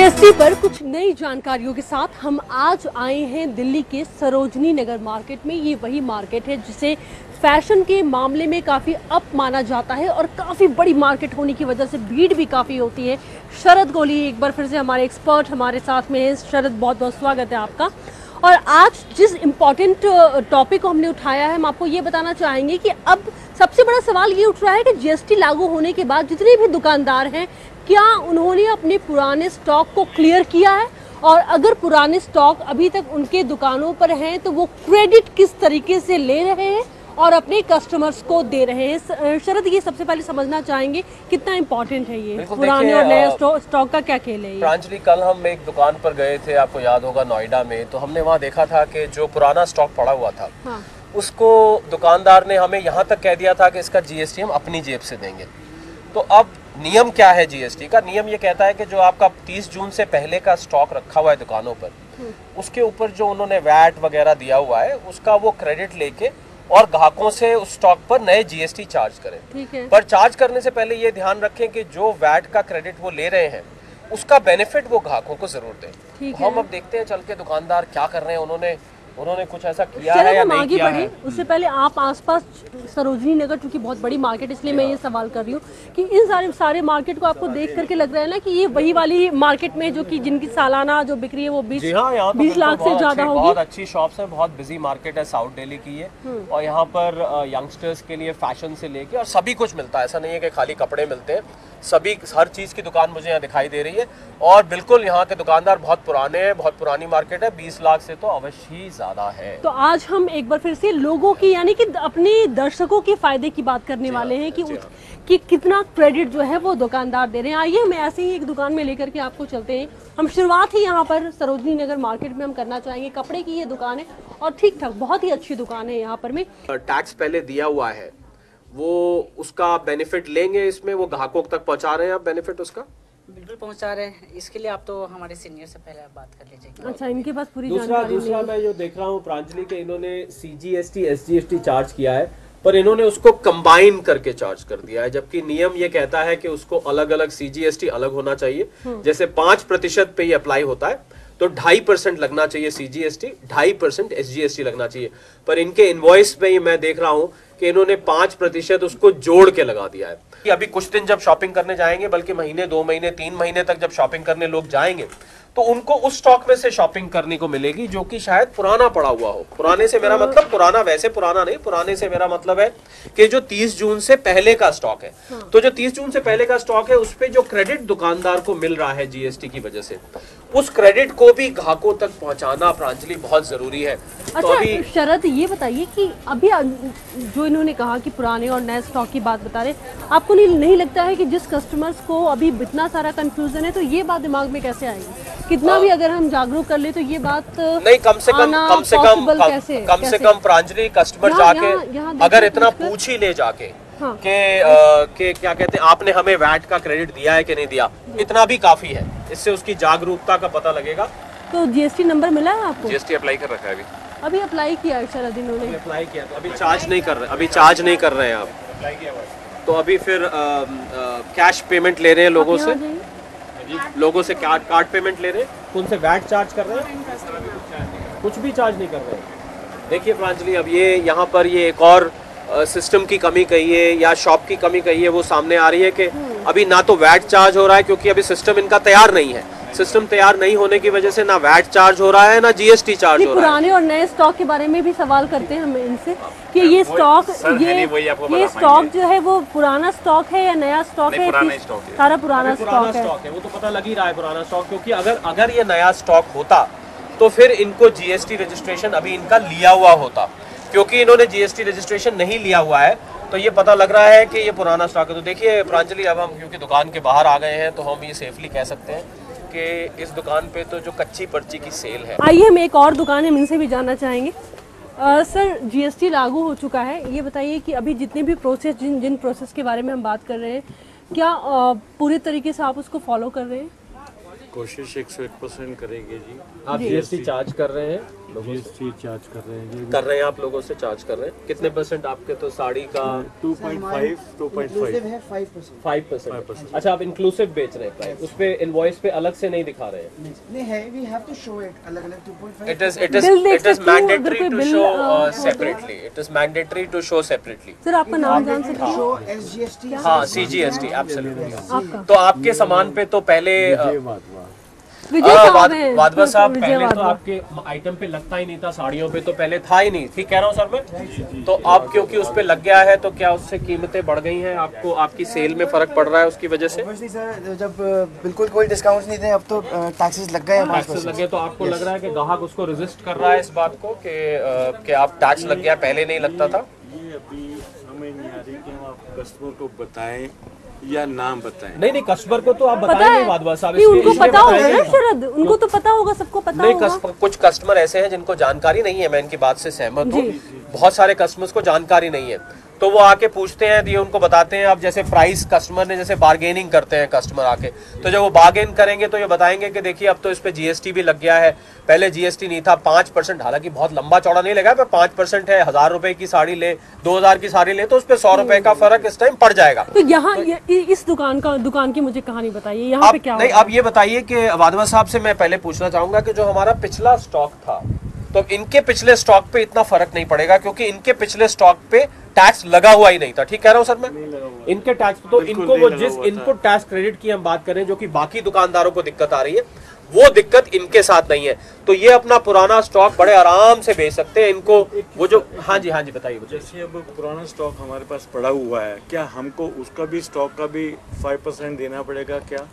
GST पर कुछ नई जानकारियों के साथ हम आज आए हैं दिल्ली के सरोजनी नगर मार्केट में। ये वही मार्केट है जिसे फैशन के मामले में काफ़ी अप माना जाता है और काफ़ी बड़ी मार्केट होने की वजह से भीड़ भी काफ़ी होती है। शरद गोली एक बार फिर से हमारे एक्सपर्ट हमारे साथ में है। शरद, बहुत बहुत स्वागत है आपका। और आज जिस इम्पॉर्टेंट टॉपिक को हमने उठाया है, हम आपको ये बताना चाहेंगे कि अब सबसे बड़ा सवाल ये उठ रहा है कि जीएसटी लागू होने के बाद जितने भी दुकानदार हैं, क्या उन्होंने अपने पुराने स्टॉक को क्लियर किया है, और अगर पुराने स्टॉक अभी तक उनके दुकानों पर हैं तो वो क्रेडिट किस तरीके से ले रहे हैं और अपने कस्टमर्स को दे रहे हैं। शरद, ये सबसे पहले समझना चाहेंगे कितना इम्पोर्टेंट है ये पुराने और नए स्टॉक का क्या खेल है। प्रांजलि, कल हम एक दुकान पर गए थे, आपको याद होगा, नोएडा में। तो हमने वहाँ देखा था कि जो पुराना स्टॉक पड़ा हुआ था, हाँ, उसको दुकानदार ने हमें यहाँ तक कह दिया था कि इसका जीएसटी हम अपनी जेब से देंगे। तो अब नियम क्या है जीएसटी का? नियम ये कहता है कि जो आपका 30 जून से पहले का स्टॉक रखा हुआ है दुकानों पर, उसके ऊपर जो उन्होंने वैट वगैरह दिया हुआ है उसका वो क्रेडिट लेके और ग्राहकों से उस स्टॉक पर नए जीएसटी चार्ज करें। ठीक है। पर चार्ज करने से पहले ये ध्यान रखें कि जो वैट का क्रेडिट वो ले रहे हैं उसका बेनिफिट वो ग्राहकों को जरूर दें। हम अब देखते हैं चल के दुकानदार क्या कर रहे हैं, उन्होंने कुछ ऐसा किया है या नहीं किया है। उससे पहले आप आसपास सरोजनी नगर, चूंकि बहुत बड़ी मार्केट, इसलिए मैं ये सवाल कर रही हूँ कि इन सारे मार्केट को आपको देख करके लग रहा है ना कि ये वही वाली मार्केट में जो कि जिनकी सालाना जो बिक्री है वो 20 लाख से ज्यादा होगी। बहुत अच्छी शॉप्स है, बहुत बिजी मार्केट है, साउथ दिल्ली की है। और यहाँ पर यंगस्टर्स के लिए फैशन से लेके और सभी कुछ मिलता है। ऐसा नहीं है कि खाली कपड़े मिलते हैं, सभी हर चीज की दुकान मुझे यहाँ दिखाई दे रही है। और बिल्कुल यहाँ के दुकानदार बहुत पुराने हैं, बहुत पुरानी मार्केट है। 20 लाख से तो अवश्य ही ज्यादा है। तो आज हम एक बार फिर से लोगों की, यानी कि अपने दर्शकों के फायदे की बात करने वाले हैं कि कितना क्रेडिट जो है वो दुकानदार दे रहे हैं। आइए हम ऐसे ही एक दुकान में लेकर के आपको चलते हैं। हम शुरुआत ही यहाँ पर सरोजनी नगर मार्केट में हम करना चाहेंगे। कपड़े की ये दुकान है और ठीक ठाक बहुत ही अच्छी दुकान है। यहाँ पर में टैक्स पहले दिया हुआ है, वो उसका बेनिफिट लेंगे, इसमें वो ग्राहकों तक पहुँचा रहे हैं आप बेनिफिट उसका? बिल्कुल पहुंचा रहे हैं। इसके लिए आप तो हमारे सीनियर से पहले आप बात कर लीजिए। अच्छा, इनके पास पूरी जानकारी। दूसरा मैं जो देख रहा हूँ प्रांजलि के, इन्होंने सीजीएसटी एसजीएसटी चार्ज किया है, पर इन्होंने उसको कंबाइन करके चार्ज कर दिया है, जबकि नियम ये कहता है कि उसको अलग अलग सीजीएसटी अलग होना चाहिए। जैसे 5% पे ये अप्लाई होता है तो 2.5% लगना चाहिए सीजीएसटी, 2.5% एसजीएसटी लगना चाहिए। पर इनके इनवॉइस में मैं देख रहा हूँ कि इन्होंने 5% उसको जोड़ के लगा दिया है। अभी कुछ दिन जब शॉपिंग करने जाएंगे, बल्कि महीने, 2 महीने, 3 महीने तक जब शॉपिंग करने लोग जाएंगे, तो उनको उस स्टॉक में से शॉपिंग करने को मिलेगी जो कि शायद पुराना पड़ा हुआ हो। पुराने से मेरा मतलब पुराना, वैसे पुराना नहीं, पुराने से मेरा मतलब है कि जो 30 जून से पहले का स्टॉक है। तो जो 30 जून से पहले का स्टॉक है उस पे जो क्रेडिट दुकानदार को मिल रहा है जीएसटी की वजह से, उस क्रेडिट को भी ग्राहकों तक पहुंचाना प्रांजलि बहुत जरूरी है। अच्छा, तो अभी शरद, ये बताइए कि अभी जो इन्होंने कहा कि पुराने और नए स्टॉक की बात बता रहे, आपको नहीं लगता है कि जिस कस्टमर्स को अभी इतना सारा कंफ्यूजन है तो ये बात दिमाग में कैसे आएगी? कितना भी अगर हम जागरूक कर ले तो ये बात नहीं, कम से कम प्रांजलि कस्टमर जाके अगर इतना पूछ ही ले जाके कि क्या कहते हैं, आपने हमें वैट का क्रेडिट दिया है कि नहीं दिया, इतना भी काफी है। इससे उसकी जागरूकता का पता लगेगा। तो जीएसटी नंबर मिला है आपको? जीएसटी अप्लाई कर रखा है, अभी अप्लाई किया है शरद, इन्होंने अप्लाई किया, तो अभी चार्ज नहीं कर रहे, हैं आप। तो अभी फिर कैश पेमेंट ले रहे हैं लोगों से कार्ड पेमेंट ले रहे हैं, उनसे वैट चार्ज कर रहे हैं, कुछ भी चार्ज नहीं कर रहे हैं। देखिए प्रांजलि, अब ये यहाँ पर ये एक और सिस्टम की कमी कहिए या शॉप की कमी कहिए, वो सामने आ रही है कि अभी ना तो वैट चार्ज हो रहा है, क्योंकि अभी सिस्टम इनका तैयार नहीं है। सिस्टम तैयार नहीं होने की वजह से ना वैट चार्ज हो रहा है ना जीएसटी चार्ज हो रहा है। पुराने और नए स्टॉक के बारे में भी सवाल करते हैं हम इनसे कि ये स्टॉक ये स्टॉक जो है वो पुराना स्टॉक है या नया स्टॉक है? सारा पुराना स्टॉक है। वो तो पता लग ही रहा है पुराना स्टॉक, क्योंकि अगर ये नया स्टॉक होता तो फिर इनको जीएसटी रजिस्ट्रेशन अभी इनका लिया हुआ होता। क्योंकि इन्होंने जीएसटी रजिस्ट्रेशन नहीं लिया हुआ है तो ये पता लग रहा है कि ये पुराना स्टॉक है। तो देखिए प्रांजलि, अब हम क्योंकि दुकान के बाहर आ गए हैं तो हम ये सेफली कह सकते हैं कि इस दुकान पे तो जो कच्ची पर्ची की सेल है। आइए हम एक और दुकान है, हम इनसे भी जानना चाहेंगे। सर, जीएसटी लागू हो चुका है, ये बताइए कि अभी जितने भी प्रोसेस, जिन प्रोसेस के बारे में हम बात कर रहे हैं, क्या पूरे तरीके से आप उसको फॉलो कर रहे हैं? कोशिश 101% करेंगे जी। आप जीएसटी चार्ज कर रहे हैं? लोगों से? GST चार्ज कर रहे हैं, कर रहे हैं आप लोगों से चार्ज कर रहे हैं। कितने % आपके तो साड़ी का 2.5 5%? अच्छा, आप इंक्लूसिव बेच रहे हैं प्राइस, उस पे इनवॉइस पे अलग से नहीं दिखा रहे हैं? नहीं है, we have to show it अलग-अलग 2.5। It is बिल देख सकती हूँ, mandatory अगर कोई to bill, show separately. It is mandatory to show separately. Sir आपका नाम जान सकते हैं? show SGST। हाँ, CGST एब्सोल्युटली। आपका तो आपके सामान पे तो पहले विजय साहब हैं। वाधवा साहब, विजय पहले तो वाधवा। आपके आइटम पे लगता ही नहीं था, साड़ियों पे तो पहले था ही नहीं, ठीक कह रहा हूँ सर मैं? तो अब क्योंकि उस पे लग गया है तो क्या उससे कीमतें बढ़ गई हैं? आपको आपकी सेल में फर्क पड़ रहा है उसकी वजह से? Obviously सर, जब बिल्कुल कोई डिस्काउंट नहीं थे, अब तो टैक्सेस लग गए हैं टैक्सेस लगे, तो आपको लग रहा है कि ग्राहक उसको रेजिस्ट कर रहा है इस बात को कि आप टैक्स लग गया, पहले नहीं लगता था? ये अभी समझ नहीं आ रही कि हम आप कस्टमर को बताएं या नाम बताएं। नहीं, कस्टमर को तो आप पता बताएंगे है वाधवा साहब, कि उनको इसलिए पता होगा बताएंगे। ना शरद, उनको तो पता होगा, सबको पता नहीं, होगा। कुछ कस्टमर ऐसे हैं जिनको जानकारी नहीं है, मैं इनकी बात से सहमत हूँ। जी। बहुत सारे कस्टमर्स को जानकारी नहीं है, तो वो आके पूछते हैं, ये उनको बताते हैं। अब जैसे प्राइस कस्टमर ने, जैसे बार्गेनिंग करते हैं कस्टमर आके, तो जब वो बार्गेन करेंगे तो ये बताएंगे कि देखिए अब तो इस पे GST भी लग गया है, पहले GST नहीं था। 5%, हालांकि बहुत लंबा चौड़ा नहीं लगा, पर 5% है। 1000 रुपए की साड़ी ले, 2000 की साड़ी ले, तो उस पे 100 रुपए का फर्क इस टाइम पड़ जाएगा। तो यहाँ इस दुकान की मुझे कहानी बताइए, यहाँ पे क्या नहीं, होगा? अब ये बताइए कि वाधवा साहब से मैं पहले पूछना चाहूंगा कि जो हमारा पिछला स्टॉक था, तो इनके पिछले स्टॉक पे इतना फर्क नहीं पड़ेगा, क्योंकि इनके पिछले स्टॉक पे टैक्स लगा हुआ ही नहीं था, ठीक कह रहा हूँ सर मैं? इनके टैक्स तो इनको वो जिस इनपुट टैक्स क्रेडिट की हम बात करें, जो कि बाकी दुकानदारों को दिक्कत आ रही है, वो दिक्कत इनके साथ नहीं है। तो ये अपना पुराना स्टॉक बड़े आराम से बेच सकते हैं। इनको वो जो, हाँ जी बताइए। जैसे अब पुराना स्टॉक हमारे पास पड़ा हुआ है, क्या हमको उसका भी स्टॉक का भी 5% देना पड़ेगा क्या?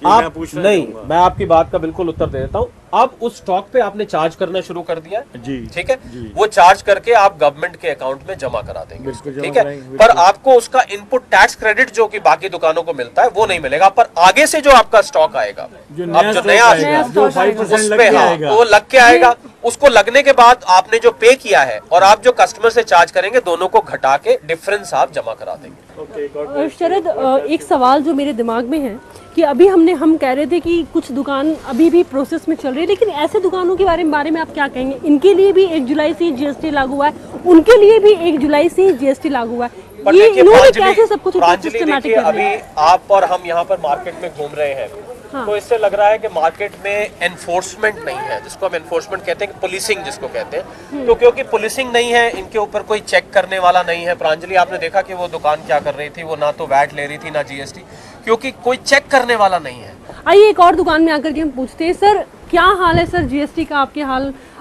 आप नहीं, मैं आपकी बात का बिल्कुल उत्तर दे देता हूँ। अब उस स्टॉक पे आपने चार्ज करना शुरू कर दिया जी, ठीक है, वो चार्ज करके आप गवर्नमेंट के अकाउंट में जमा करा देंगे, ठीक है, पर आपको उसका इनपुट टैक्स क्रेडिट जो कि बाकी दुकानों को मिलता है वो नहीं मिलेगा। पर आगे से जो आपका स्टॉक आएगा, अब जो नया उस पे, हाँ, वो लग के आएगा। उसको लगने के बाद आपने जो पे किया है और आप जो कस्टमर से चार्ज करेंगे, दोनों को घटा के डिफरेंस आप जमा करा देंगे। शरद, एक सवाल जो मेरे दिमाग में है कि अभी हम कह रहे थे कि कुछ दुकान अभी भी प्रोसेस में चल रही है, लेकिन ऐसे दुकानों के बारे में आप क्या कहेंगे? इनके लिए भी 1 जुलाई से GST लागू हुआ है, उनके लिए भी 1 जुलाई से GST लागू हुआ है। ये इन्होंने कैसे सब कुछ सिस्टमैटिक कर अभी आप और हम यहाँ पर मार्केट में घूम रहे हैं, हाँ। तो इससे लग रहा है कि मार्केट में एनफोर्समेंट नहीं है, जिसको हम एनफोर्समेंट कहते हैं, पुलिसिंग जिसको कहते हैं। तो क्योंकि पुलिसिंग नहीं है, इनके ऊपर कोई चेक करने वाला नहीं है। प्रांजलि, आपने देखा कि वो दुकान क्या कर रही थी, वो ना तो वैट ले रही थी ना GST, क्योंकि कोई चेक करने वाला नहीं है। आइए एक और दुकान में आकर के हम पूछते हैं, सर क्या हाल है सर GST का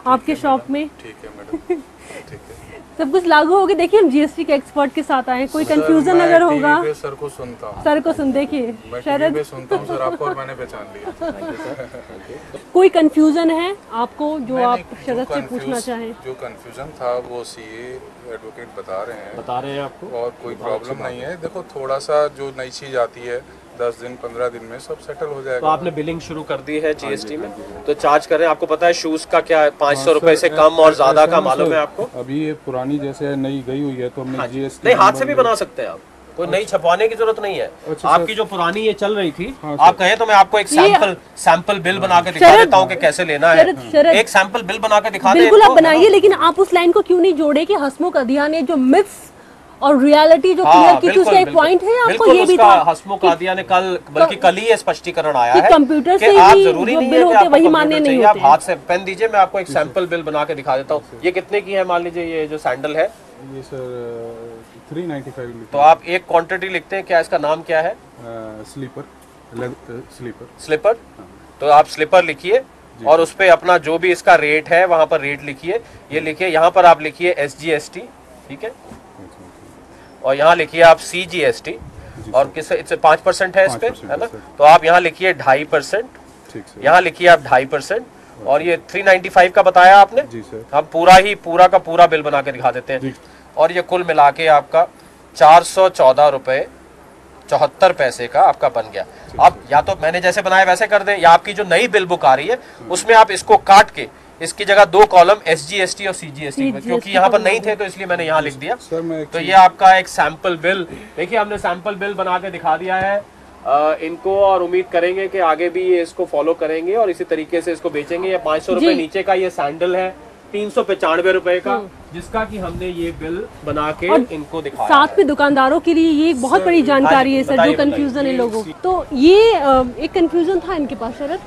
आपके शॉप में? ठीक है मैडम, ठीक है, सब कुछ लागू हो गया। देखिए हम GST के एक्सपर्ट के साथ आए, कोई कंफ्यूजन अगर होगा। सर को सुनता हूँ, सर को सुन, देखिए मैं शरद, पे सुनता हूँ सर आपको, और मैंने पहचान लिया। कोई कंफ्यूजन है आपको जो नहीं, आप नहीं, शरद से जो पूछना चाहें? जो कंफ्यूजन था वो CA एडवोकेट बता रहे हैं आपको, और कोई प्रॉब्लम नहीं है। देखो, थोड़ा सा जो नई चीज आती है 10 दिन 15 दिन में सब सेटल हो तो जाएगा। आपने बिलिंग शुरू कर दी है GST में, तो चार्ज करें। आपको पता है शूज का क्या है, 500 रुपए से कम और ज्यादा का मालूम है आपको? अभी ये पुरानी जैसे नई गई हुई है तो हमने GST नहीं, हाथ से भी बना सकते हैं आप, कोई नई छपवाने की जरूरत नहीं है। आपकी जो पुरानी ये चल रही थी, आप कहें तो मैं आपको एक सैंपल बिल बना के दिखा देता हूँ कि कैसे लेना है। एक सैंपल बिल बना के दिखा दें। बिल्कुल आप बनाइए, लेकिन आप उस लाइन को क्यों नहीं जोड़े कि हसमुख अदिया ने जो मिथ्स और रियलिटी जो क्लियर की थी, उसका एक पॉइंट है आपको ये भी था। हसमुख आदिया ने बल्कि कल ही ये स्पष्टीकरण आया है कंप्यूटर से आप ही जरूरी जो नहीं बिल है कि होते आपको वही मान्य कंप्यूटर नहीं चाहिए। होते। आप हाथ से पेन दीजिए, मैं आपको एक सैंपल बिल बना के दिखा देता हूँ। ये कितने की है? मान लीजिए ये जो सैंडल है, ये सर 395 तो आप एक क्वांटिटी लिखते हैं, क्या इसका नाम क्या है? स्लीपर। तो आप स्लीपर लिखिए और उस पे अपना जो भी इसका रेट है वहां पर रेट लिखिए। ये लिखिए, यहाँ पर आप लिखिए SGST, ठीक है, और यहाँ लिखिए आप CGST, और किस 5% है इस पे, है ना? तो आप यहाँ लिखिए 2.5%, यहाँ लिखिए आप 2.5%, और ये 395 का बताया आपने जी सर। हम पूरा का पूरा बिल बना के दिखा देते हैं, और ये कुल मिला के आपका 414 रुपए 74 पैसे का आपका बन गया। आप या तो मैंने जैसे बनाया वैसे कर दें, या आपकी जो नई बिल बुक आ रही है उसमें आप इसको काट के इसकी जगह 2 कॉलम SGST और CGST में, क्योंकि यहाँ पर नहीं थे तो इसलिए मैंने यहाँ लिख दिया। तो ये आपका एक सैंपल बिल, देखिए हमने सैंपल बिल बना के दिखा दिया है इनको, और उम्मीद करेंगे कि आगे भी ये इसको फॉलो करेंगे और इसी तरीके से इसको बेचेंगे। ये 500 रुपए नीचे का ये सैंडल है, 395 रुपए का, जिसका कि हमने ये बिल बना के इनको दिखाया साथ में दुकानदारों के लिए ये एक बहुत बड़ी जानकारी है सर, जो कंफ्यूजन है लोगों को। तो ये एक कंफ्यूजन था इनके पास शरद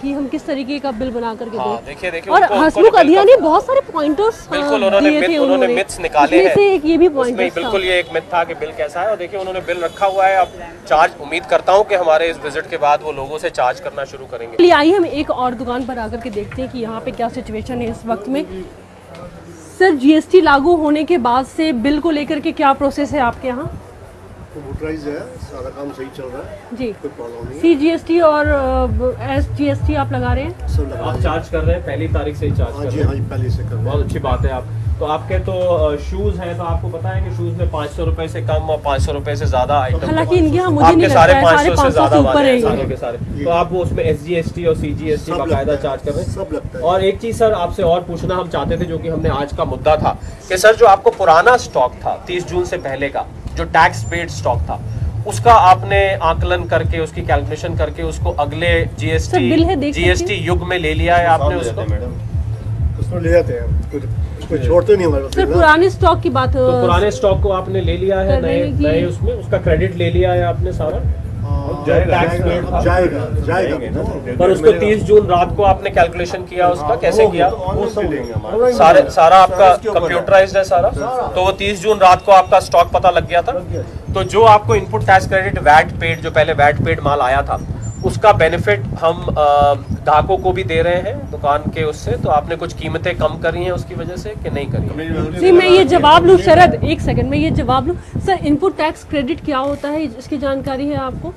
कि हम किस तरीके का बिल बना करके दें। देखिए और हसमुख अधिया ने बहुत सारे पॉइंटर्स बिल्कुल उन्होंने मिथ्स निकाले हैं। एक ये भी पॉइंट था, बिल्कुल ये एक मिथ था कि बिल कैसा है, और देखिए उन्होंने बिल रखा हुआ है। अब चार्ज उम्मीद करता हूँ कि हमारे इस विजिट के बाद वो लोगों से चार्ज करना शुरू करेंगे। चलिए आइए हम एक और दुकान पर आकर के देखते हैं कि यहाँ पे क्या सिचुएशन है इस वक्त में। सर जीएसटी लागू होने के बाद से बिल को लेकर के क्या प्रोसेस है आपके यहाँ? कंप्यूटराइज है, सारा काम सही चल रहा है, जी। कोई प्रॉब्लम नहीं है। CGST और SGST आप लगा रहे हैं? सब लगा आप चार्ज कर रहे हैं, पहली तारीख से ही चार्ज कर रहे हैं? हाँ जी, पहले से कर रहे हैं। बहुत अच्छी बात है। आप तो आपके तो शूज हैं, तो आपको पता है कि शूज में 500 रुपए से कम और 500 रुपए से ज्यादा आइटम, हालांकि इनके यहाँ मुझे नहीं आपके लगता सारे है, 500 से ज्यादा ऊपर वाले है हैं ये। सारे के सारे। तो आप वो उसमें SGST और CGST सब बाकायदा लगता है, चार्ज कर रहे हैं। सब लगता है। और एक चीज सर आपसे और पूछना हम चाहते थे, जो कि हमने आज का मुद्दा था, कि सर जो आपको पुराना स्टॉक था 30 जून से पहले का, जो टैक्स पेड स्टॉक था, उसका आपने आकलन करके, उसकी कैलकुलेशन करके उसको अगले सर, बिल है, देख सकते हैं। GST युग में ले लिया है आपने उसको? उसको ले जाते हैं, उसको छोड़ते नहीं हमारे सर पुराने स्टॉक की बात तो पुराने स्टॉक को आपने ले लिया है, कर रहे हैं कि- नए उसमें उसका क्रेडिट ले लिया है आपने सारा? जाएगा। पर उसको 30 जून रात को आपने कैलकुलेशन किया, उसका कैसे किया? वो सब देंगे हमारे सारा आपका कंप्यूटराइज्ड है सारा, तो वो 30 जून रात को आपका स्टॉक पता लग गया था। तो जो आपको input tax credit VAT paid, जो पहले वैट पेड माल आया था, उसका बेनिफिट हम ग्राहकों को भी दे रहे हैं दुकान के उससे। तो आपने कुछ कीमतें कम करी हैं उसकी वजह से कि नहीं करी? जी मैं ये जवाब लूँ शरद, एक सेकंड में ये जवाब लूँ। सर इनपुट टैक्स क्रेडिट क्या होता है, इसकी जानकारी है आपको?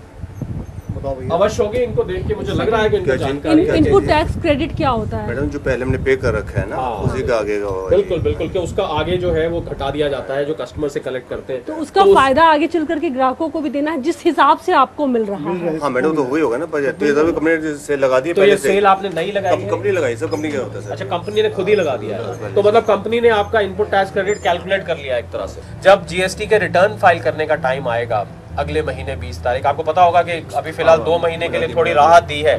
बताओ भैया। अवश्य होगी, इनको देख के मुझे लग रहा है कि इनको जानकारी है। इनपुट टैक्स क्रेडिट क्या होता है? मैडम जो पहले हमने पे कर रखा है ना, हाँ। उसी का आगे का बिल्कुल बिल्कुल, कि उसका आगे जो है वो घटा दिया जाता है, जो कस्टमर से कलेक्ट करते हैं। तो उसका फायदा आगे चल करके ग्राहकों को भी देना है, जिस हिसाब से आपको मिल रहा है। हाँ मैडम, तो वही होगा ना, बजट तो ये सभी कंपनी ने सेल लगा दी है तो ये पहले से। सेल आपने नहीं लगाई है? कंपनी लगाई, सब कंपनी का होता है सर। अच्छा, कंपनी ने खुद ही लगा दिया है। तो मतलब कंपनी ने आपका इनपुट टैक्स क्रेडिट कैलकुलेट कर लिया एक तरह से। जब GST के रिटर्न फाइल करने का टाइम आएगा अगले महीने 20 तारीख, आपको पता होगा कि अभी फिलहाल 2 महीने के लिए थोड़ी राहत दी है,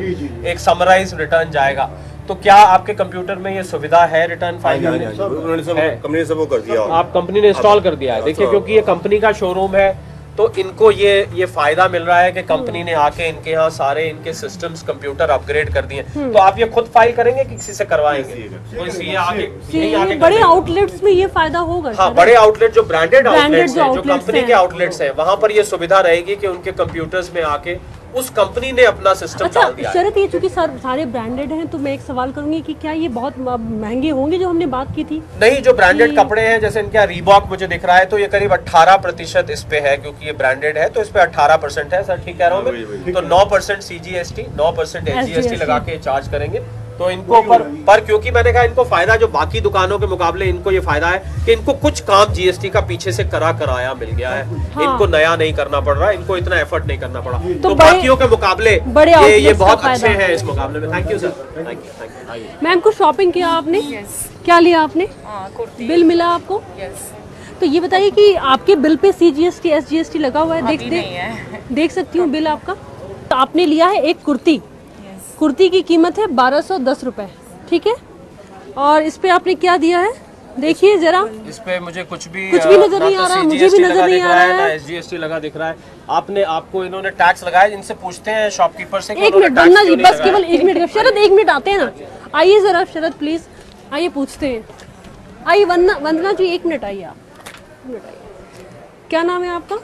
एक समराइज रिटर्न जाएगा। तो क्या आपके कंप्यूटर में ये सुविधा है रिटर्न फाइल करने की? उन्होंने सब है। कंपनी ने सब वो कर दिया। आप कंपनी ने इंस्टॉल कर दिया है? देखिए, क्योंकि ये कंपनी का शोरूम है, तो इनको ये फायदा मिल रहा है कि कंपनी ने आके इनके यहाँ सारे इनके सिस्टम्स कंप्यूटर अपग्रेड कर दिए। तो आप ये खुद फाइल करेंगे कि किसी से करवाएंगे? तो इसलिए आगे बड़े आउटलेट्स में ये फायदा होगा? हाँ, बड़े आउटलेट जो ब्रांडेड आउटलेट्स हैं, जो outlets कंपनी के आउटलेट्स हैं, वहां पर ये सुविधा रहेगी कि उनके कंप्यूटर्स में आके उस कंपनी ने अपना सिस्टम डाल अच्छा दिया है। शरद, ये चूंकि सारे ब्रांडेड हैं, तो मैं एक सवाल करूंगी कि क्या ये बहुत महंगे होंगे जो हमने बात की थी? नहीं, जो ब्रांडेड कपड़े हैं, जैसे इनका रीबॉक मुझे दिख रहा है, तो ये करीब 18% इस पे है, क्योंकि ये ब्रांडेड है, तो इस पे 18% है। सर ठीक कह रहा हूँ मैं? तो 9% CGST, 9% SGST लगा के चार्ज करेंगे। तो इनको पर क्योंकि मैंने कहा इनको फायदा, जो बाकी दुकानों के मुकाबले इनको ये फायदा है कि इनको कुछ काम GST का पीछे से कराया मिल गया है। हाँ। इनको नया नहीं करना पड़ रहा, इनको इतना एफर्ट नहीं करना पड़ा। तो बड़े- बाकियों के मुकाबले बड़े ये outlets का बहुत फायदा अच्छे है। हैं इस मुकाबले में। Thank you sir, thank you. Ma'am कुछ शॉपिंग किया आपने? क्या लिया आपने? बिल मिला आपको? तो ये बताइए कि आपके बिल पे CGST SGST लगा हुआ है? देख सकती हूँ बिल आपका। तो आपने लिया है एक कुर्ती, कुर्ती की कीमत है 1210 रुपए, ठीक है? और इस पे आपने क्या दिया है, देखिए जरा। इस पे मुझे कुछ भी नजर नहीं आ रहा, मुझे भी नजर नहीं आ रहा है। ना SGST लगा दिख रहा है। आपको इन्होंने टैक्स लगाया, इनसे पूछते हैं शॉपकीपर से कि एक उन्होंने मिनट टैक्स वंदना क्यों जी, नहीं बस लगाया। केवल 1 मिनट। शरद 1 मिनट आते हैं ना, आइए जरा शरद प्लीज, आइए पूछते हैं। आइए वंदना जी 1 मिनट आइए, आप 1 मिनट आइए। क्या नाम है आपका?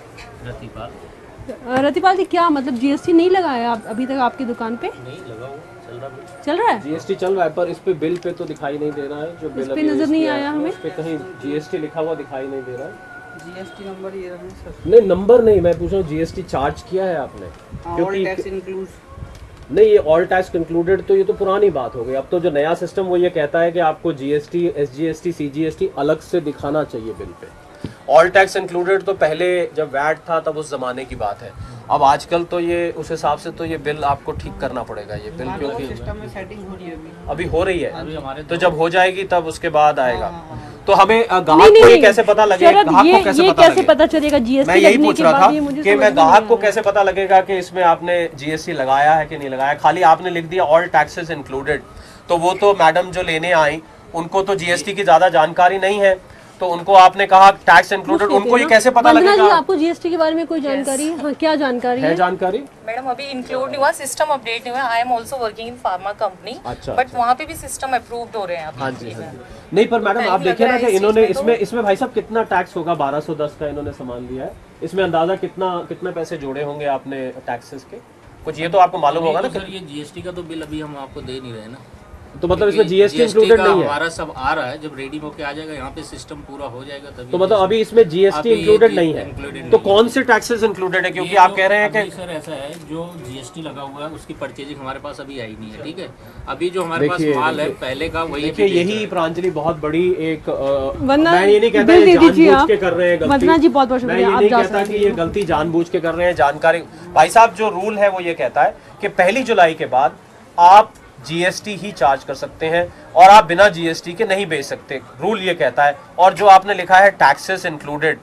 रतिपाल जी, क्या मतलब GST नहीं लगाया आप अभी तक आपकी दुकान पे? नहीं लगा, वो चल रहा है? GST चल रहा है, पर इस पे बिल पे तो दिखाई नहीं दे रहा है। जो बिल इस पे अभी नजर इस नहीं पे आया हमें। उस पे कहीं GST लिखा हुआ दिखाई नहीं दे रहा है। GST नंबर ये रहा सर। नहीं, नंबर नहीं, मैं पूछ रहा हूँ GST चार्ज किया है आपने? All tax include. नहीं, ये ऑल टैक्स इंक्लूडेड तो ये तो पुरानी बात हो गई। अब तो जो नया सिस्टम वो ये कहता है कि आपको GST SGST CGST अलग से दिखाना चाहिए bill pay. All tax included तो पहले जब वैट था तब उस जमाने की बात है। अब आजकल तो ये उस हिसाब से तो ये बिल आपको ठीक करना पड़ेगा, ये बिल, क्योंकि सिस्टम में सेटिंग हो रही है अभी हो रही है। तो जब हो जाएगी तब उसके बाद आएगा। तो हमें ग्राहक नहीं, को ये नहीं, कैसे पता लगेगा? शरद, ग्राहक को कैसे ये पता कैसे लगेगा? पता चलेगा GST मैं यही लगने पूछ के रहा बाद? था ये मुझे कि समझ मैं में ग्राहक नहीं को आया। कैसे पता लगेगा कि इसमें आपने GST लगाया है कि नहीं लगाया। खाली आपने लिख दिया ऑल टैक्सेस इंक्लूडेड, तो वो तो मैडम जो लेने आई उनको तो जीएसटी की ज्यादा जानकारी नहीं है, तो उनको आपने कहा टैक्स इंक्लूडेड, उनको ये कैसे पता वंदना जी, लगेगा? आपको जीएसटी के बारे में कोई जानकारी है? हाँ, क्या जानकारी है? जानकारी मैडम अभी इंक्लूड नहीं हुआ, सिस्टम अपडेट नहीं हुआ। I am also working in pharma company, अच्छा, बट वहाँ पे भी सिस्टम अप्रूव्ड हो रहे हैं अभी। हाँ जी, हाँ जी। नहीं पर मैडम आप देखिए ना कि इन्होंने इसमें भाई साहब कितना टैक्स होगा, 1210 का इन्होंने सामान लिया है, इसमें अंदाजा कितने पैसे जोड़े होंगे आपने टैक्सेस के, कुछ ये तो आपको मालूम होगा ना? सर ये जीएसटी का तो बिल अभी हम आपको दे नहीं रहे ना, तो मतलब इसमें जीएसटी इंक्लूडेड नहीं है? हमारा सब आ रहा है, जब रेडी होके आ जाएगा यहाँ पे सिस्टम पूरा हो जाएगा तभी। तो मतलब अभी इसमें जीएसटी इंक्लूडेड नहीं है, तो कौन से टैक्सेस इंक्लूडेड है? क्योंकि आप कह रहे हैं कि सर ऐसा है, जो जीएसटी लगा हुआ है उसकी परचेजिंग हमारे पास अभी आई नहीं है, ठीक है। अभी जो हमारे पास माल है पहले का वही। देखिए यही प्रांजलि बहुत बड़ी एक वंदना, मैं ये नहीं कहता बिल ये दे दीजिए जानबूझ आप। के कर रहे हैं गलती, वंदना जी बहुत बहुत मैं शुक्रिया, ये आप नहीं जा कहता सकते कि ये गलती जानबूझ के कर रहे हैं, जानकारी। भाई साहब जो रूल है वो ये कहता है कि 1 जुलाई के बाद आप जीएसटी ही चार्ज कर सकते हैं और आप बिना जीएसटी के नहीं बेच सकते, रूल ये कहता है। और जो आपने लिखा है टैक्सेस इंक्लूडेड,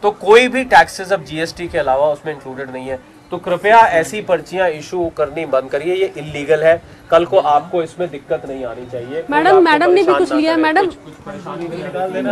तो कोई भी टैक्सेस अब जीएसटी के अलावा उसमें इंक्लूडेड नहीं है। तो कृपया ऐसी पर्चियां इशू करनी बंद करिए, ये इलीगल है, कल को आपको इसमें दिक्कत नहीं आनी चाहिए। मैडम ने भी कुछ लिया है। मैडम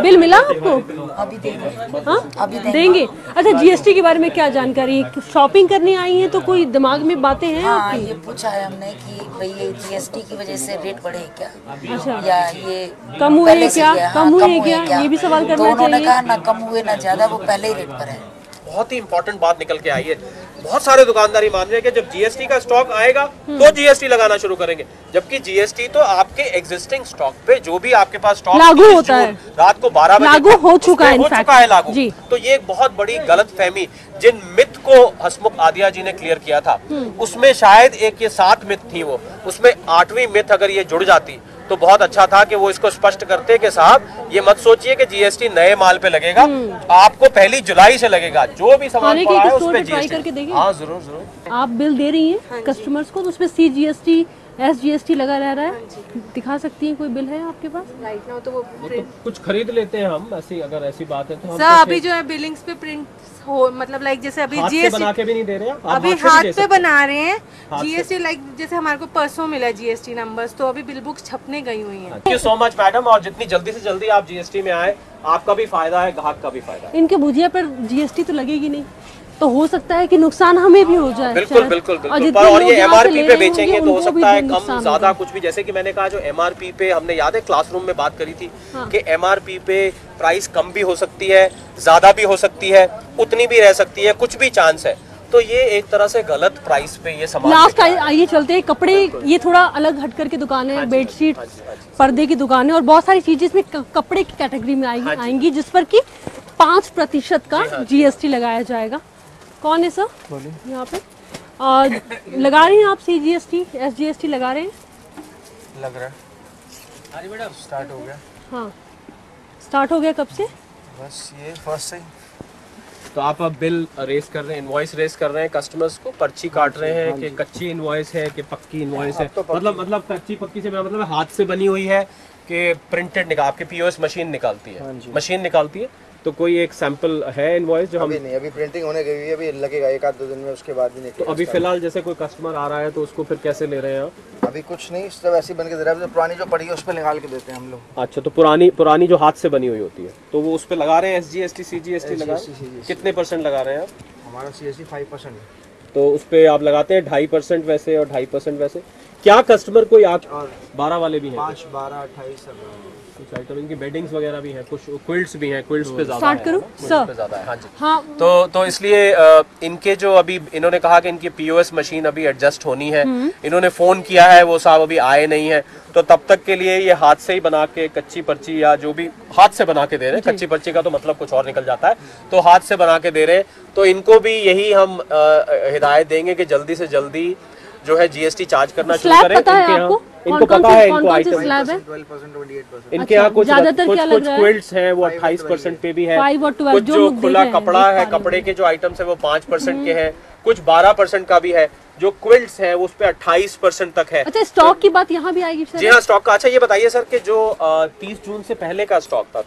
बिल मिला आपको? अभी देंगे। हाँ अभी देंगे। अच्छा, जीएसटी के बारे में क्या जानकारी? शॉपिंग करने आई हैं तो कोई दिमाग में बातें हैं हाँ, आपकी? ये पूछा है हमने कि भाई ये जीएसटी की वजह से रेट बढ़े क्या, अच्छा, या ये कम हुए पहले से क्या? ही है? कम हुए क्या? ये भी सवाल तो करना उन्होंने चाहिए। कहा ना कम हुए ना ज्यादा, वो पहले ही रेट पर है। बहुत ही इंपॉर्टेंट बात निकल के आई है। बहुत सारे दुकानदारी मान रहे हैं कि जब जीएसटी का स्टॉक आएगा तो जीएसटी लगाना शुरू करेंगे, जबकि जीएसटी तो आपके एग्जिस्टिंग स्टॉक पे जो भी आपके पास स्टॉक लागू होता है, रात को 12 बजे लागू हो चुका है, हो इनफैक्ट चुका है लागू जी। तो ये एक बहुत बड़ी गलतफहमी जिन मिथ को हसमुख आदिया जी ने क्लियर किया था, उसमें शायद एक ये 7 मिथ थी, वो उसमें 8वीं मिथ अगर ये जुड़ जाती तो बहुत अच्छा था कि वो इसको स्पष्ट करते कि साहब ये मत सोचिए कि जीएसटी नए माल पे लगेगा, आपको 1 जुलाई से लगेगा, जो भी सामान पड़ा है उस पे जीएसटी। हाँ जरूर जरूर। आप बिल दे रही हैं कस्टमर्स को, तो उसमें CGST SGST लगा रह रहा है, दिखा सकती हैं? कोई बिल है आपके पास? राइट नाउ तो वो कुछ खरीद लेते हैं हम, ऐसी अगर ऐसी बात है तो हम सर अभी जो है बिलिंग्स पे प्रिंट हो, मतलब लाइक जैसे अभी जीएसटी बना के भी नहीं दे रहे हैं, अभी हाथ पे बना रहे हैं जीएसटी, लाइक जैसे हमारे को परसों मिला जीएसटी नंबर्स, तो अभी बिल बुक्स छपने गई हुई हैं। Thank you so much madam, और जितनी जल्दी से जल्दी आप जीएसटी में आए, आपका भी फायदा है, ग्राहक का भी फायदा है। इनके भुजिया पर जीएसटी तो लगेगी नहीं, तो हो सकता है कि नुकसान हमें भी हो जाए। बिल्कुल बिल्कुल बिल्कुल। और ये एमआरपी पे बेचेंगे तो हो सकता है कम ज्यादा कुछ भी, जैसे कि मैंने कहा जो एमआरपी पे हमने याद है क्लासरूम में बात करी थी कि एमआरपी पे प्राइस कम भी हो सकती है, ज्यादा भी हो सकती है, उतनी भी रह सकती है, कुछ भी चांस है। तो ये एक तरह से गलत प्राइस पे ये सामान। लास्ट आइए चलते हैं कपड़े, ये थोड़ा अलग हटकर के दुकान है, बेडशीट, पर्दे की दुकान है और बहुत सारी चीजें इसमें कपड़े की कैटेगरी में आएंगी, जिस पर कि 5% का जीएसटी लगाया जाएगा। कौन है सर यहाँ पे? लगा रहे हैं आप CGST SGST लगा रहे हैं? लग रहा है। हाँ जी मैडम, स्टार्ट हो गया। हाँ, स्टार्ट हो गया कब से? बस ये फर्स्ट से ही। तो आप अब बिल रेस कर रहे हैं, इनवॉइस रेस कर रहे हैं, कस्टमर्स को पर्ची काट रहे हैं कि कच्ची इनवॉइस है कि पक्की इनवॉइस है? मतलब कच्ची पक्की से मेरा मतलब हाथ से बनी हुई है कि प्रिंटेड निकाल, आपके POS मशीन निकालती है, मशीन निकालती है, तो कोई एक सैंपल है इनवॉइस जो हम नहीं, अभी प्रिंटिंग होने गई है, अभी लगेगा 1-2 दिन में, उसके बाद भी नहीं। तो अभी फिलहाल जैसे कोई कस्टमर आ रहा है तो उसको फिर कैसे ले रहे हैं आप? अभी कुछ नहीं, सब ऐसी बन के दे रहा है, पुरानी जो पड़ी है उस पर निकाल के देते हैं हम लोग। अच्छा, तो पुरानी जो हाथ से बनी हुई होती है तो वो उस पे लगा रहे हैं SGST CGST लगा रहे हैं? कितने % लगा रहे हैं आप? हमारा CST 5% है। तो उस पे आप लगाते हैं 2.5% वैसे और 2.5% वैसे। क्या कस्टमर कोई आप 12 वाले भी हैं? 5, 12, 28 सब कुछ आइटम इनकी बेडिंग्स वगैरह भी हैं, कुछ क्विल्ट्स भी हैं, क्विल्ट्स पे ज्यादा स्टार्ट करूं सर? ज्यादा है। हाँ जी। हाँ, तो इसलिए इनके जो अभी इन्होंने कहा कि इनकी POS मशीन अभी एडजस्ट होनी है, इन्होंने फोन किया है, वो साहब अभी आए नहीं है, तो तब तक के लिए ये हाथ से ही बना के कच्ची पर्ची या जो भी हाथ से बना के दे रहे हैं, कच्ची पर्ची का तो मतलब कुछ और निकल जाता है, तो हाथ से बना के दे रहे हैं। तो इनको भी यही हम हिदायत देंगे कि जल्दी से जल्दी जो है GST चार्ज करना शुरू करें। पता है आपको? इनको पता है, इनको आइटम 12%, 28%। इनके यहाँ कुछ ज्यादातर क्या लग रहा है? क्विल्ट्स हैं वो 28% पे भी है, 5 और 12 कुछ जो जो लोग खुला देख रहे हैं, कपड़ा देख है, पा रहे कपड़े के जो आइटम्स है वो 5% के हैं, कुछ 12% का भी है, जो क्विल्ट्स है उस पे 28% तक है। अच्छा, स्टॉक की बात यहाँ भी आएगी? जी हाँ, स्टॉक का। अच्छा ये बताइए सर कि जो 30 जून से पहले का स्टॉक था,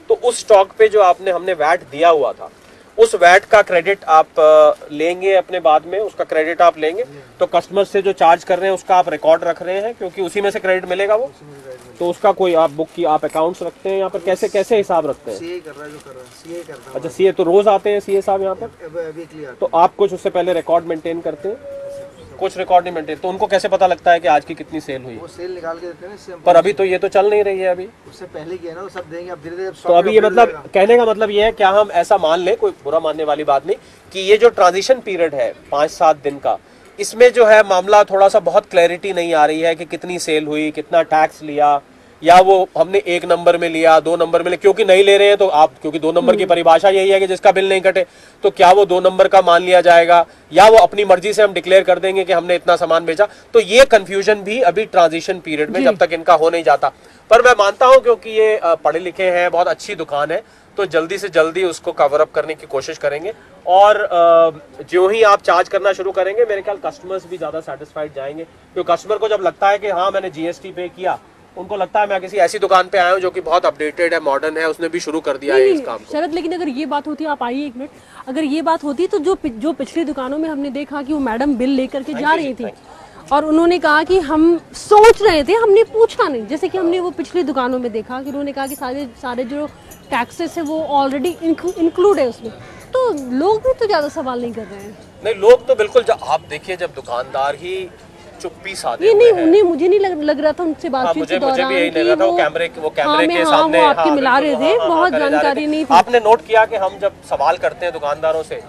तो उस स्टॉक पे जो हमने वैट दिया हुआ था, उस वैट का क्रेडिट आप लेंगे अपने बाद में, उसका क्रेडिट आप लेंगे? तो कस्टमर से जो चार्ज कर रहे हैं उसका आप रिकॉर्ड रख रहे हैं, क्योंकि उसी में से क्रेडिट मिलेगा वो? तो उसका कोई आप बुक की आप अकाउंट्स रखते हैं यहाँ पर, कैसे कैसे हिसाब रखते हैं? सीए कर रहा है, जो कर रहा है सीए करता है। अच्छा सीए, तो रोज आते हैं सीए साहब यहाँ पर? वीकली तो आप कुछ उससे पहले रिकॉर्ड मेंटेन करते हैं? कुछ रिकॉर्ड नहीं मेंटेन, तो उनको कैसे पता लगता है कि आज की कितनी सेल हुई? वो सेल निकाल के देते हैं। पर अभी तो ये तो चल नहीं रही है अभी, उससे पहले किया ना, वो सब देंगे अब धीरे धीरे। तो अभी ये मतलब कहने का मतलब ये है, क्या हम ऐसा मान लें, कोई बुरा मानने वाली बात नहीं, कि ये जो ट्रांजिशन पीरियड है 5-7 दिन का, इसमें जो है मामला थोड़ा सा बहुत क्लैरिटी नहीं आ रही है कि कितनी सेल हुई, कितना टैक्स लिया, या वो हमने 1 नंबर में लिया, 2 नंबर में लिया, क्योंकि नहीं ले रहे हैं तो आप, क्योंकि 2 नंबर की परिभाषा यही है कि जिसका बिल नहीं कटे, तो क्या वो 2 नंबर का मान लिया जाएगा, या वो अपनी मर्जी से हम डिक्लेयर कर देंगे कि हमने इतना सामान बेचा? तो ये कंफ्यूजन भी अभी ट्रांजिशन पीरियड में जब तक इनका हो नहीं जाता। पर मैं मानता हूं क्योंकि ये पढ़े लिखे हैं, बहुत अच्छी दुकान है, तो जल्दी से जल्दी उसको कवर अप करने की कोशिश करेंगे। और जो ही आप चार्ज करना शुरू करेंगे, मेरे ख्याल कस्टमर्स भी ज़्यादा सेटिस्फाइड जाएंगे, क्योंकि कस्टमर को जब लगता है कि हाँ मैंने जीएसटी पे किया, उनको लगता है मैं किसी ऐसी दुकान पे आया हूँ जो कि बहुत अपडेटेड है, मॉडर्न है, उसने भी शुरू कर दिया है इस काम को। शरद, लेकिन अगर ये बात होती, आप आइए 1 मिनट, अगर ये बात होती तो जो पिछली दुकानों में हमने देखा कि वो मैडम बिल लेकर के जा रही थी और उन्होंने कहा कि हम सोच रहे थे, हमने पूछा नहीं, जैसे कि हमने वो पिछली दुकानों में देखा कि उन्होंने कहा कि सारे जो टैक्सेस है वो ऑलरेडी इंक्लूड है उसमें, तो लोग भी तो ज्यादा सवाल नहीं कर रहे हैं। नहीं, लोग तो बिल्कुल, आप देखिए जब दुकानदार ही चुप्पी साधे ये नहीं, मुझे नहीं लग रहा था उनसे बातचीत के दौरान, मुझे भी यही लग रहा था, वो कैमरे के सामने वो आपकी मिला रहे थे, बहुत जानकारी नहीं थी। आपने नोट किया कि हम जब सवाल करते हैं दुकानदारों से,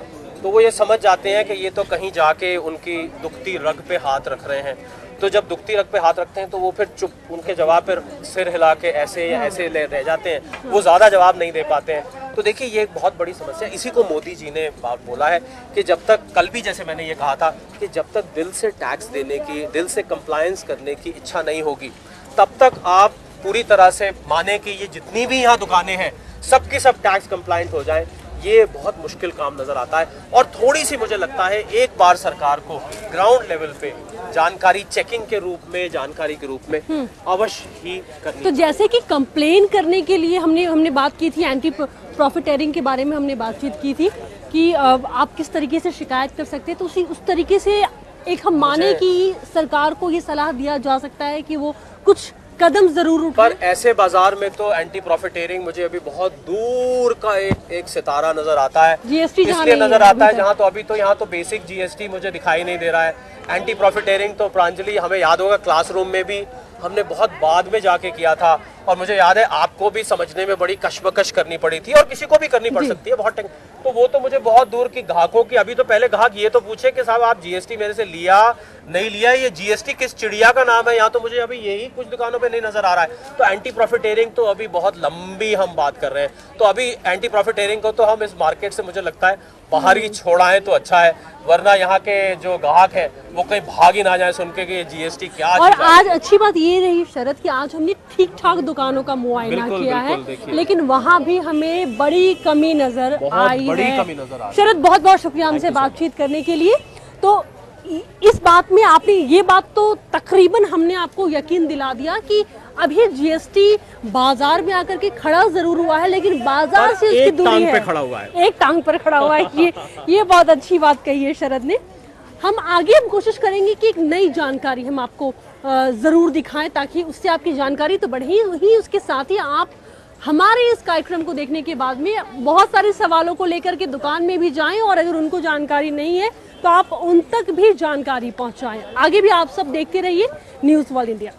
तो वो ये समझ जाते हैं कि ये तो कहीं जाके उनकी दुखती रग पे हाथ रख रहे हैं, तो जब दुखती रग पे हाथ रखते हैं तो वो फिर चुप, उनके जवाब पर सिर हिला के ऐसे या ऐसे रह जाते हैं, वो ज़्यादा जवाब नहीं दे पाते हैं। तो देखिए ये एक बहुत बड़ी समस्या है, इसी को मोदी जी ने बोला है कि जब तक, कल भी जैसे मैंने ये कहा था कि जब तक दिल से टैक्स देने की, दिल से कंप्लायंस करने की इच्छा नहीं होगी, तब तक आप पूरी तरह से माने कि ये जितनी भी यहाँ दुकानें हैं सबकी सब टैक्स कंप्लायंट हो जाएं, ये बहुत मुश्किल काम नजर आता है। और थोड़ी सी मुझे लगता है एक बार सरकार को ग्राउंड लेवल पे जानकारी चेकिंग के रूप में, जानकारी के रूप में अवश्य ही करनी। तो जैसे कि कंप्लेन करने के लिए हमने बात की थी, एंटी प्रॉफिटेरिंग के बारे में हमने बातचीत की थी कि आप किस तरीके से शिकायत कर सकते हैं, तो उस तरीके से एक हम माने कि सरकार को ये सलाह दिया जा सकता है कि वो कुछ कदम जरूर उठाए। पर ऐसे बाजार में तो एंटी प्रॉफिटेरिंग मुझे अभी बहुत दूर का एक सितारा नजर आता है, जीएसटी इसलिए नजर आता है जहाँ, तो अभी तो यहाँ तो बेसिक जीएसटी मुझे दिखाई नहीं दे रहा है। एंटी प्रॉफिटेरिंग तो प्रांजलि हमें याद होगा क्लासरूम में भी हमने बहुत बाद में जाके किया था, और मुझे याद है आपको भी समझने में बड़ी कश्मकश करनी पड़ी थी, और किसी को भी करनी पड़ सकती है बहुत, तो वो तो मुझे बहुत दूर की ग्राहकों की, अभी तो पहले ग्राहक ये तो पूछे कि साहब आप जीएसटी मेरे से लिया नहीं लिया, ये जीएसटी किस चिड़िया का नाम है, यहाँ तो मुझे अभी यही कुछ दुकानों पे नहीं नजर आ रहा है। तो एंटी प्रॉफिटेरिंग तो अभी बहुत लंबी हम बात कर रहे हैं, तो अभी एंटी प्रॉफिटेरिंग को तो हम इस मार्केट से मुझे लगता है बाहर ही छोड़ाएं तो अच्छा है, वरना यहाँ के जो ग्राहक है वो कहीं भाग ही ना जाए सुन के कि जीएसटी क्या। और आज अच्छी बात ये रही शरद कि आज हमने ठीक ठाक दुकानों का मुआयना किया है, लेकिन वहाँ भी हमें बड़ी कमी नजर आई है। शरद, बहुत बहुत शुक्रिया हमसे बातचीत करने के लिए। तो इस बात में आपने ये बात तो तकरीबन हमने आपको यकीन दिला दिया कि अभी जीएसटी बाजार में आकर के खड़ा जरूर हुआ है, लेकिन बाजार से उसकी दूरी है, खड़ा हुआ है, एक टांग पर खड़ा हुआ है। ये बहुत अच्छी बात कही है शरद ने। हम कोशिश करेंगे कि एक नई जानकारी हम आपको जरूर दिखाएं, ताकि उससे आपकी जानकारी तो बढ़े ही, उसके साथ ही आप हमारे इस कार्यक्रम को देखने के बाद में बहुत सारे सवालों को लेकर के दुकान में भी जाएं, और अगर उनको जानकारी नहीं है तो आप उन तक भी जानकारी पहुंचाएं। आगे भी आप सब देखते रहिए न्यूज़ वर्ल्ड इंडिया।